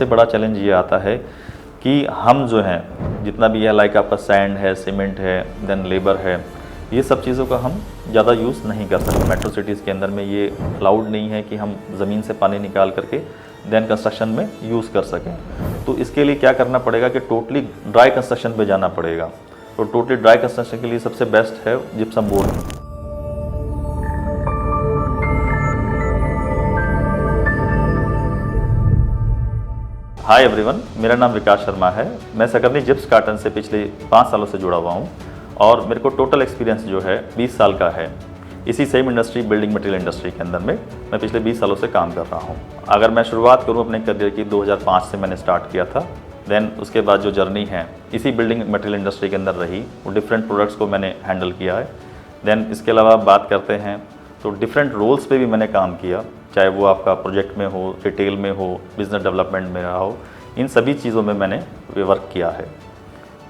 सबसे बड़ा चैलेंज ये आता है कि हम जो हैं जितना भी है लाइक आपका सैंड है, सीमेंट है, देन लेबर है, ये सब चीज़ों का हम ज़्यादा यूज़ नहीं कर सकते। मेट्रो सिटीज़ के अंदर में ये अलाउड नहीं है कि हम ज़मीन से पानी निकाल करके देन कंस्ट्रक्शन में यूज़ कर सकें। तो इसके लिए क्या करना पड़ेगा कि टोटली ड्राई कंस्ट्रक्शन पे जाना पड़ेगा। तो टोटली ड्राई कंस्ट्रक्शन के लिए सबसे बेस्ट है जिप्सम बोर्ड। हाय एवरीवन, मेरा नाम विकास शर्मा है। मैं सकरनी जिप्स कार्टन से पिछले 5 सालों से जुड़ा हुआ हूँ और मेरे को टोटल एक्सपीरियंस जो है 20 साल का है। इसी same industry, building material industry के अंदर में मैं पिछले 20 सालों से काम कर रहा हूँ। अगर मैं शुरुआत करूँ अपने करियर की 2005 से मैंने स्टार्ट किया था। देन उसके बाद जो जर्नी है इसी बिल्डिंग मटेरियल इंडस्ट्री के अंदर रही, वो डिफरेंट प्रोडक्ट्स को मैंने हैंडल किया है। देन इसके अलावा बात करते हैं तो डिफरेंट रोल्स पे भी मैंने काम किया, चाहे वो आपका प्रोजेक्ट में हो, रिटेल में हो, बिज़नेस डेवलपमेंट में रहा हो, इन सभी चीज़ों में मैंने वर्क किया है।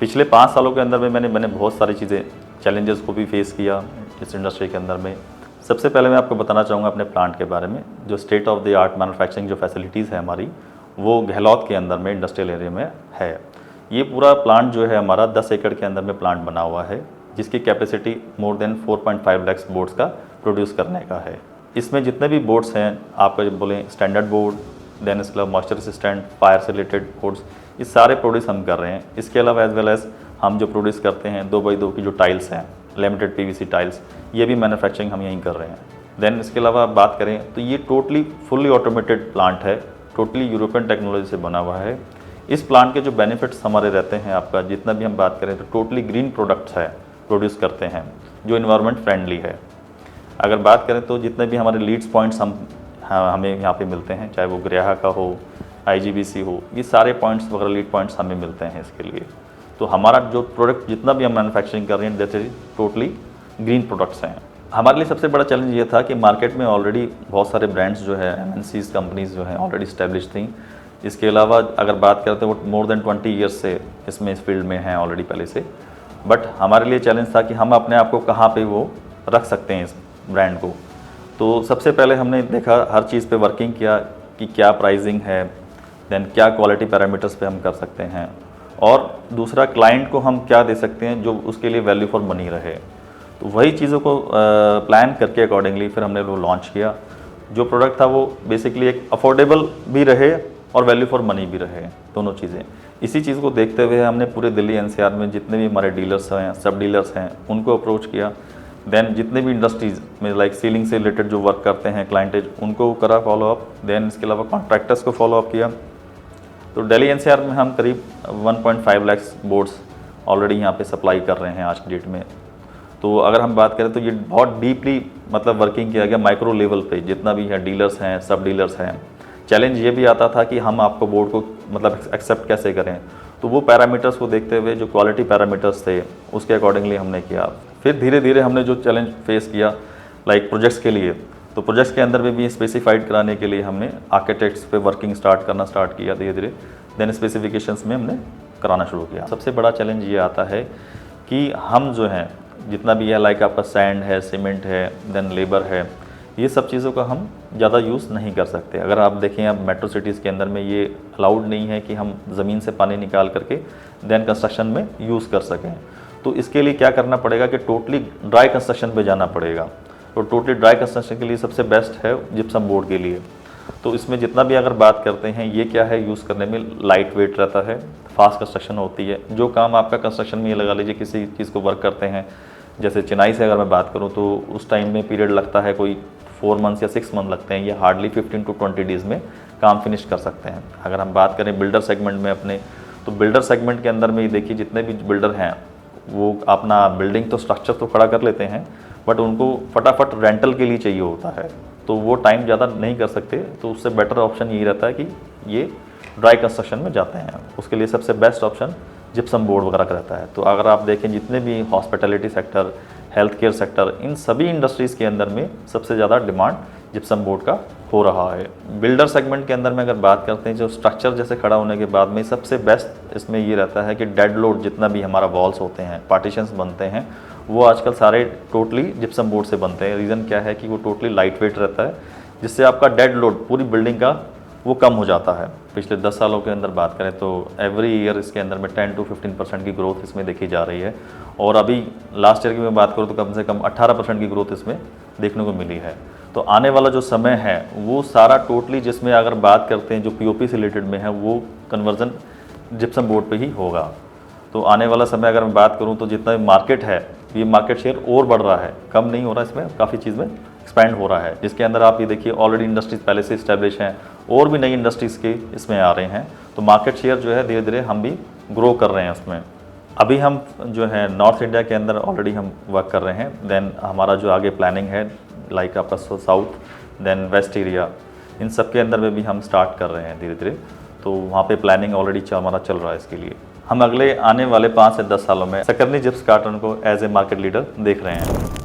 पिछले 5 सालों के अंदर में मैंने बहुत सारी चीज़ें, चैलेंजेस को भी फेस किया इस इंडस्ट्री के अंदर में। सबसे पहले मैं आपको बताना चाहूँगा अपने प्लांट के बारे में। जो state of the art manufacturing जो फैसिलिटीज़ है हमारी, वो गहलौत के अंदर में इंडस्ट्रियल एरिया में है। ये पूरा प्लांट जो है हमारा 10 एकड़ के अंदर में प्लांट बना हुआ है, जिसकी capacity more than 4.5 lakh boards का प्रोड्यूस करने का है। इसमें जितने भी बोर्ड्स हैं, आपका जब बोलें स्टैंडर्ड बोर्ड, देन इसके अलावा मॉइस्चर रेसिस्टेंट, फायर से रिलेटेड बोर्ड्स, ये सारे प्रोड्यूस हम कर रहे हैं। इसके अलावा एज वेल एज हम जो प्रोड्यूस करते हैं 2x2 की जो टाइल्स हैं, लिमिटेड पीवीसी टाइल्स, ये भी मैन्युफैक्चरिंग हम यहीं कर रहे हैं। देन इसके अलावा बात करें तो ये टोटली फुल्ली ऑटोमेटेड प्लांट है, टोटली यूरोपियन टेक्नोलॉजी से बना हुआ है। इस प्लांट के जो बेनिफिट्स हमारे रहते हैं, आपका जितना भी हम बात करें तो टोटली ग्रीन प्रोडक्ट्स है प्रोड्यूस करते हैं जो इन्वायरमेंट फ्रेंडली है। अगर बात करें तो जितने भी हमारे लीड्स पॉइंट्स हमें यहाँ पे मिलते हैं, चाहे वो ग्रेहा का हो, आईजीबीसी हो, ये सारे पॉइंट्स वगैरह लीड पॉइंट्स हमें मिलते हैं इसके लिए। तो हमारा जो प्रोडक्ट जितना भी हम मैन्युफैक्चरिंग कर रहे हैं that is totally green products हैं। हमारे लिए सबसे बड़ा चैलेंज ये था कि मार्केट में ऑलरेडी बहुत सारे ब्रांड्स जो है, एमएनसीज कंपनीज जो हैं ऑलरेडी इस्टेब्लिश थी। इसके अलावा अगर बात करते हैं वो मोर देन 20 ईयर्स से इस फील्ड में हैं ऑलरेडी पहले से। बट हमारे लिए चैलेंज था कि हम अपने आप को कहाँ पे वो रख सकते हैं इस ब्रांड को। तो सबसे पहले हमने देखा, हर चीज़ पे वर्किंग किया कि क्या प्राइसिंग है, देन क्या क्वालिटी पैरामीटर्स पे हम कर सकते हैं, और दूसरा क्लाइंट को हम क्या दे सकते हैं जो उसके लिए वैल्यू फॉर मनी रहे। तो वही चीज़ों को प्लान करके अकॉर्डिंगली फिर हमने वो लॉन्च किया। जो प्रोडक्ट था वो बेसिकली एक अफोर्डेबल भी रहे और वैल्यू फॉर मनी भी रहे, दोनों चीज़ें। इसी चीज़ को देखते हुए हमने पूरे दिल्ली एनसीआर में जितने भी हमारे डीलर्स हैं, सब डीलर्स हैं, उनको अप्रोच किया। देन जितने भी इंडस्ट्रीज़ में लाइक सीलिंग से रिलेटेड जो वर्क करते हैं क्लाइंटेज, उनको करा फॉलोअप। देन इसके अलावा कॉन्ट्रैक्टर्स को फॉलोअप किया। तो दिल्ली एनसीआर में हम करीब 1.5 लाख बोर्ड्स ऑलरेडी यहाँ पे सप्लाई कर रहे हैं आज की डेट में। तो अगर हम बात करें तो ये बहुत डीपली मतलब वर्किंग किया गया माइक्रो लेवल पे, जितना भी है डीलर्स हैं, सब डीलर्स हैं। चैलेंज ये भी आता था कि हम आपको बोर्ड को मतलब एक्सेप्ट कैसे करें। तो वो पैरामीटर्स को देखते हुए जो क्वालिटी पैरामीटर्स थे उसके अकॉर्डिंगली हमने किया। फिर धीरे धीरे हमने जो चैलेंज फेस किया लाइक प्रोजेक्ट्स के लिए, तो प्रोजेक्ट्स के अंदर में भी स्पेसिफाइड कराने के लिए हमने आर्किटेक्ट्स पे वर्किंग स्टार्ट किया धीरे धीरे। देन स्पेसिफिकेशंस में हमने कराना शुरू किया। सबसे बड़ा चैलेंज ये आता है कि हम जो हैं जितना भी है लाइक आपका सैंड है, सीमेंट है, देन लेबर है, ये सब चीज़ों का हम ज़्यादा यूज़ नहीं कर सकते। अगर आप देखें अब मेट्रो सिटीज़ के अंदर में ये अलाउड नहीं है कि हम ज़मीन से पानी निकाल करके देन कंस्ट्रक्शन में यूज़ कर सकें। तो इसके लिए क्या करना पड़ेगा कि टोटली ड्राई कंस्ट्रक्शन पे जाना पड़ेगा। तो टोटली ड्राई कंस्ट्रक्शन के लिए सबसे बेस्ट है जिप्सम बोर्ड के लिए। तो इसमें जितना भी अगर बात करते हैं, ये क्या है, यूज़ करने में लाइट वेट रहता है, फास्ट कंस्ट्रक्शन होती है। जो काम आपका कंस्ट्रक्शन में, ये लगा लीजिए किसी चीज़ को वर्क करते हैं, जैसे चिनाई से अगर मैं बात करूँ तो उस टाइम में पीरियड लगता है कोई 4 मंथ्स या 6 मंथ लगते हैं। ये हार्डली 15 to 20 डेज़ में काम फिनिश कर सकते हैं। अगर हम बात करें बिल्डर सेगमेंट में अपने, तो बिल्डर सेगमेंट के अंदर में देखिए जितने भी बिल्डर हैं वो अपना बिल्डिंग तो स्ट्रक्चर तो खड़ा कर लेते हैं, बट उनको फटाफट रेंटल के लिए चाहिए होता है, तो वो टाइम ज़्यादा नहीं कर सकते। तो उससे बेटर ऑप्शन यही रहता है कि ये ड्राई कंस्ट्रक्शन में जाते हैं। उसके लिए सबसे बेस्ट ऑप्शन जिप्सम बोर्ड वगैरह का रहता है। तो अगर आप देखें जितने भी hospitality sector, health care sector, इन सभी इंडस्ट्रीज़ के अंदर में सबसे ज़्यादा डिमांड जिप्सम बोर्ड का हो रहा है। बिल्डर सेगमेंट के अंदर में अगर बात करते हैं, जो स्ट्रक्चर जैसे खड़ा होने के बाद में सबसे बेस्ट इसमें ये रहता है कि डेड लोड जितना भी हमारा वॉल्स होते हैं, पार्टीशंस बनते हैं, वो आजकल सारे टोटली जिप्सम बोर्ड से बनते हैं। रीज़न क्या है कि वो टोटली लाइट वेट रहता है, जिससे आपका डेड लोड पूरी बिल्डिंग का वो कम हो जाता है। पिछले 10 सालों के अंदर बात करें तो एवरी ईयर इसके अंदर में 10 to 15% की ग्रोथ इसमें देखी जा रही है, और अभी लास्ट ईयर की मैं बात करूँ तो कम से कम 18% की ग्रोथ इसमें देखने को मिली है। तो आने वाला जो समय है वो सारा टोटली, जिसमें अगर बात करते हैं जो पीओपी से रिलेटेड में है, वो कन्वर्जन जिप्सम बोर्ड पे ही होगा। तो आने वाला समय अगर मैं बात करूं तो जितना मार्केट है, ये मार्केट शेयर और बढ़ रहा है, कम नहीं हो रहा, इसमें काफ़ी चीज़ में एक्सपैंड हो रहा है, जिसके अंदर आप ये देखिए ऑलरेडी इंडस्ट्रीज पहले से इस्टेब्लिश हैं और भी नई इंडस्ट्रीज़ के इसमें आ रहे हैं। तो मार्केट शेयर जो है धीरे धीरे हम भी ग्रो कर रहे हैं उसमें। अभी हम जो है नॉर्थ इंडिया के अंदर ऑलरेडी हम वर्क कर रहे हैं, देन हमारा जो आगे प्लानिंग है लाइक आपका साउथ, देन वेस्ट एरिया, इन सब के अंदर में भी हम स्टार्ट कर रहे हैं धीरे धीरे। तो वहाँ पे प्लानिंग ऑलरेडी हमारा चल रहा है इसके लिए। हम अगले आने वाले 5 से 10 सालों में सकरनी जिप्स कार्टन को एज ए मार्केट लीडर देख रहे हैं।